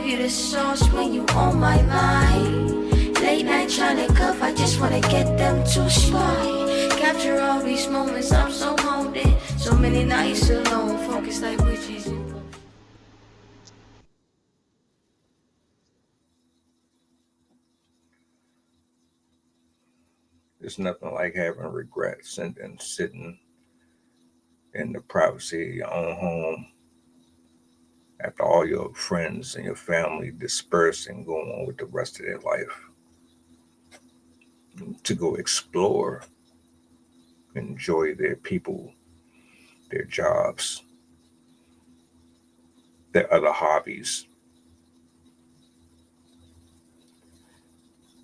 you the sauce when you on my line. Late night trying to cuff, I just wanna get them to smile. Capture all these moments, I'm so honed in. So many nights alone, focused like witches. There's nothing like having regrets and then sitting in the privacy of your own home after all your friends and your family disperse and go on with the rest of their life, to go explore, enjoy their people, their jobs, their other hobbies.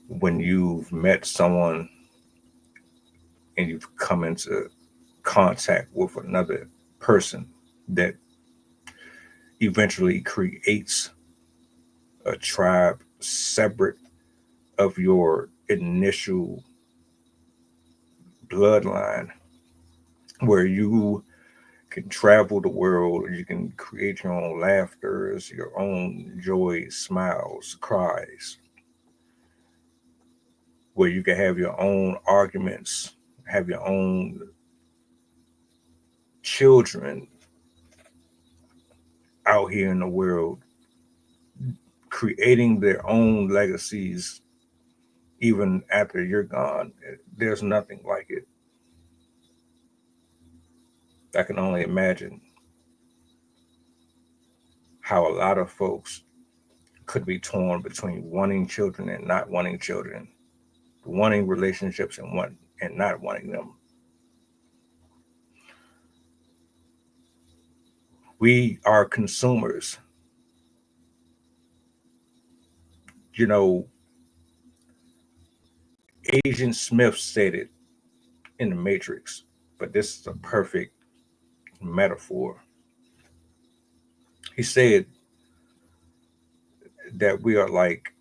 When you've met someone and you've come into contact with another person that eventually creates a tribe separate of your initial bloodline, where you can travel the world, you can create your own laughters, your own joys, smiles, cries, where you can have your own arguments, have your own children out here in the world creating their own legacies even after you're gone. There's nothing like it. I can only imagine how a lot of folks could be torn between wanting children and not wanting children, wanting relationships and not wanting them. We are consumers. You know, Agent Smith said it in The Matrix, but this is a perfect metaphor. He said that we are like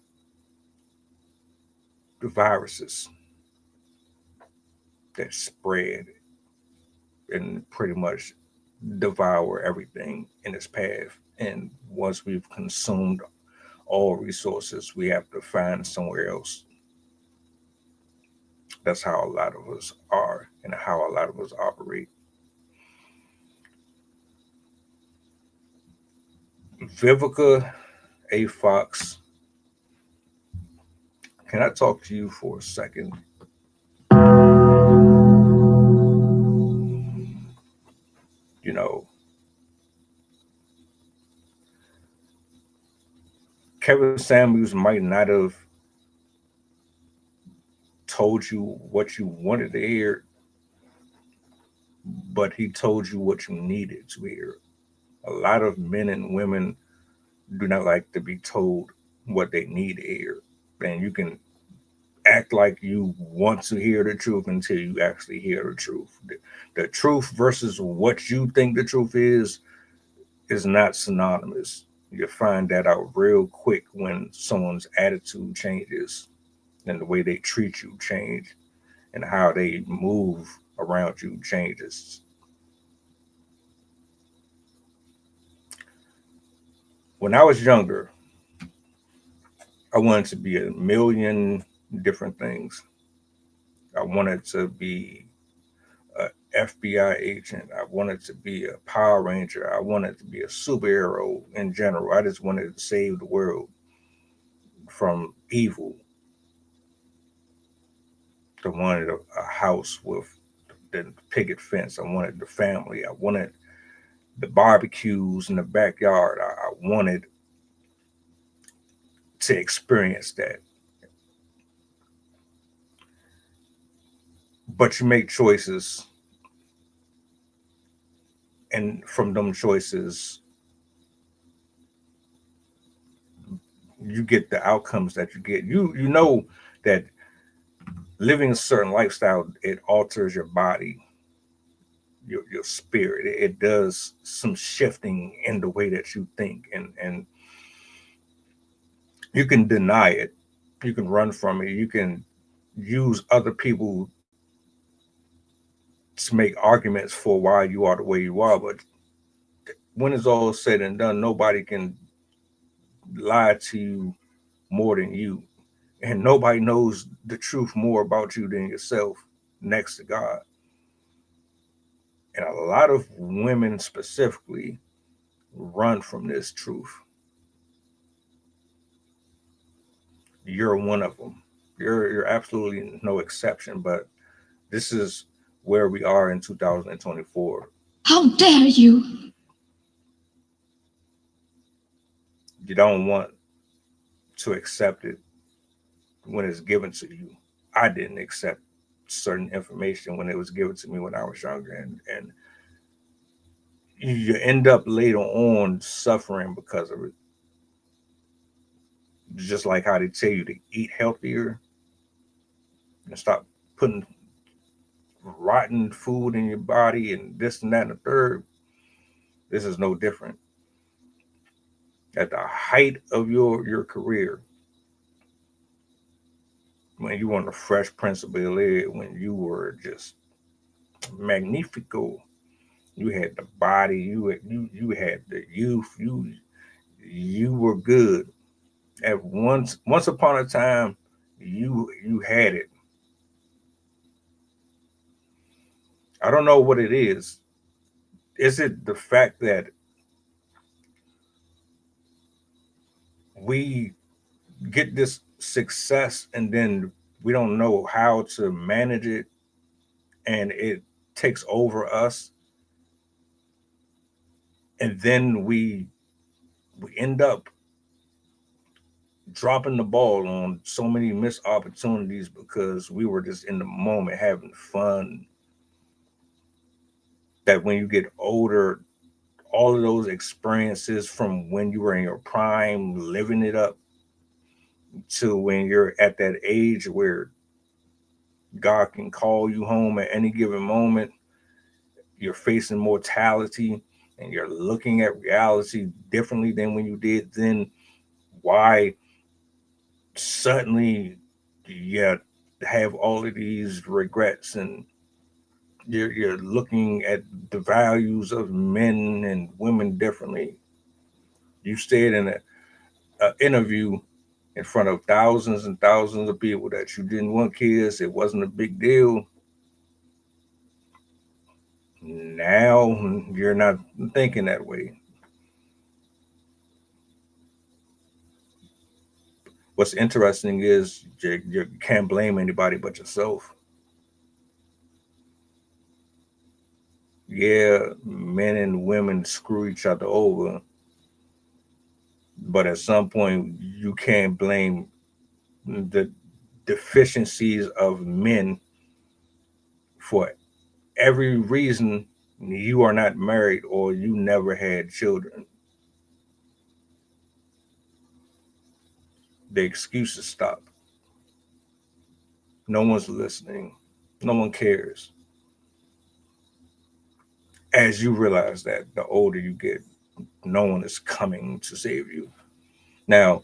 the viruses that spread and pretty much devour everything in its path. And once we've consumed all resources, we have to find somewhere else. That's how a lot of us are and how a lot of us operate. Vivica A. Fox, can I talk to you for a second? You know, Kevin Samuels might not have told you what you wanted to hear, but he told you what you needed to hear. A lot of men and women do not like to be told what they need to hear. And you can act like you want to hear the truth until you actually hear the truth. The truth versus what you think the truth is not synonymous. You find that out real quick when someone's attitude changes and the way they treat you change and how they move around you changes. When I was younger, I wanted to be a million different things. I wanted to be a FBI agent. I wanted to be a Power Ranger. I wanted to be a superhero in general. I just wanted to save the world from evil. I wanted a house with the picket fence. I wanted the family. I wanted the barbecues in the backyard. I wanted to experience that. But you make choices, and from them choices, you get the outcomes that you get. You know that living a certain lifestyle, it alters your body, your spirit. It does some shifting in the way that you think, and you can deny it, you can run from it, you can use other people to make arguments for why you are the way you are. But when it's all said and done, nobody can lie to you more than you. And nobody knows the truth more about you than yourself next to God. And a lot of women specifically run from this truth. You're one of them. You're absolutely no exception, but this is where we are in 2024. How dare you? You don't want to accept it when it's given to you. I didn't accept certain information when it was given to me when I was younger, and you end up later on suffering because of it. Just like how they tell you to eat healthier and stop putting rotten food in your body and this and that and the third. This is no different. At the height of your career, when you were on the Fresh Prince of Bel-Air, when you were just magnifico, you had the body, you had the youth, you were good. At once upon a time, you had it. I don't know what it is. Is it the fact that we get this success and then we don't know how to manage it and it takes over us, and then we end up dropping the ball on so many missed opportunities because we were just in the moment having fun, that when you get older, all of those experiences from when you were in your prime living it up to when you're at that age where God can call you home at any given moment, you're facing mortality and you're looking at reality differently than when you did then. Why suddenly you have all of these regrets, and you're looking at the values of men and women differently? You stayed in a interview in front of thousands and thousands of people that you didn't want kids. It wasn't a big deal. Now you're not thinking that way. What's interesting is you can't blame anybody but yourself. Yeah, men and women screw each other over, but at some point you can't blame the deficiencies of men for every reason you are not married or you never had children. The excuses stop. No one's listening. No one cares. As you realize that, the older you get, no one is coming to save you. Now,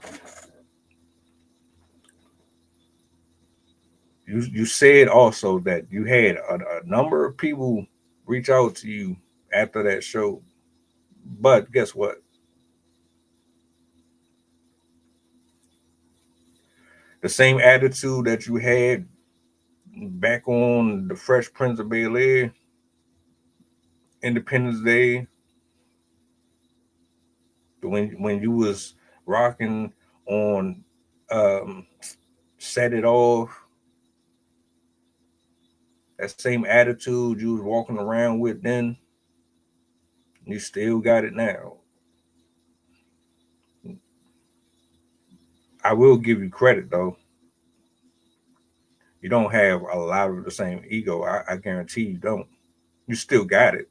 you said also that you had a number of people reach out to you after that show, but guess what? The same attitude that you had back on the Fresh Prince of Bel Air, Independence Day, when you was rocking on um, Set It Off, that same attitude you was walking around with then, you still got it now. I will give you credit though. You don't have a lot of the same ego. I guarantee you don't. You still got it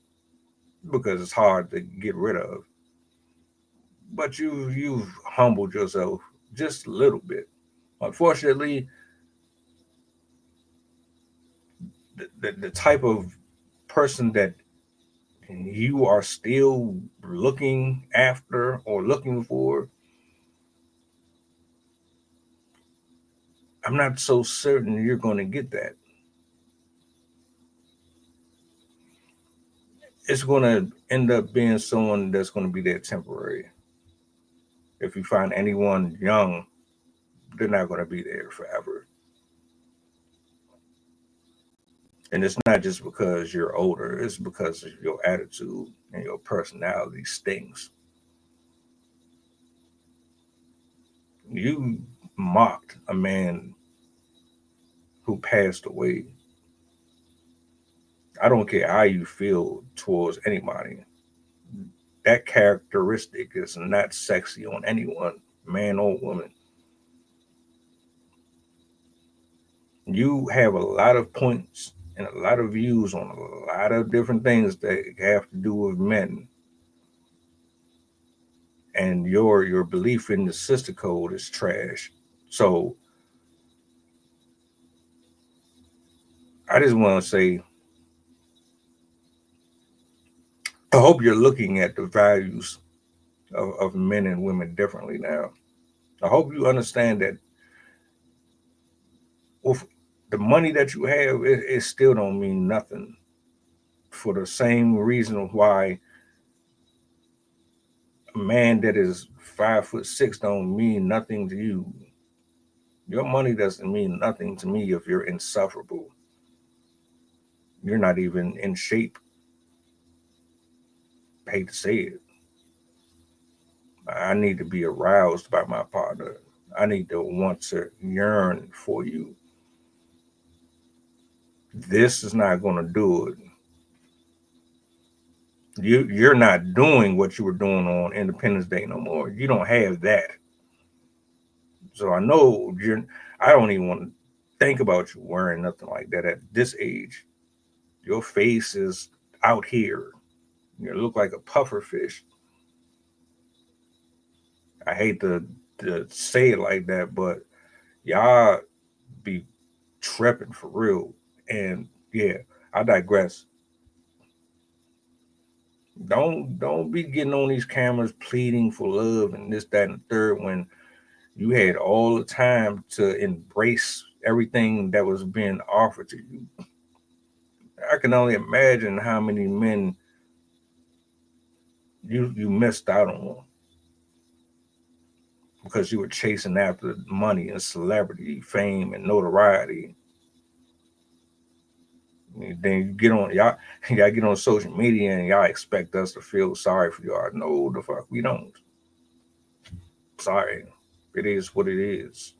because it's hard to get rid of. But you've humbled yourself just a little bit. Unfortunately, the type of person that you are still looking after or looking for, I'm not so certain you're going to get that. It's going to end up being someone that's going to be there temporary. If you find anyone young, they're not going to be there forever. And it's not just because you're older, it's because of your attitude and your personality stinks. You mocked a man who passed away. I don't care how you feel towards anybody. That characteristic is not sexy on anyone, man or woman. You have a lot of points and a lot of views on a lot of different things that have to do with men. And your belief in the sister code is trash. So I just want to say, I hope you're looking at the values of men and women differently now. I hope you understand that with the money that you have, it still don't mean nothing. For the same reason why a man that is 5'6" don't mean nothing to you. Your money doesn't mean nothing to me if you're insufferable. You're not even in shape. I hate to say it. I need to be aroused by my partner. I need to want to yearn for you. This is not going to do it. You're not doing what you were doing on Independence Day no more. You don't have that. So I know you're. I don't even want to think about you wearing nothing like that at this age. Your face is out here. You look like a puffer fish. I hate to say it like that, but y'all be tripping for real. And yeah, I digress. Don't be getting on these cameras pleading for love and this, that, and the third when you had all the time to embrace everything that was being offered to you. I can only imagine how many men you missed out on because you were chasing after money and celebrity, fame, and notoriety. Then you get on y'all get on social media and y'all expect us to feel sorry for y'all. No, the fuck we don't. Sorry, it is what it is.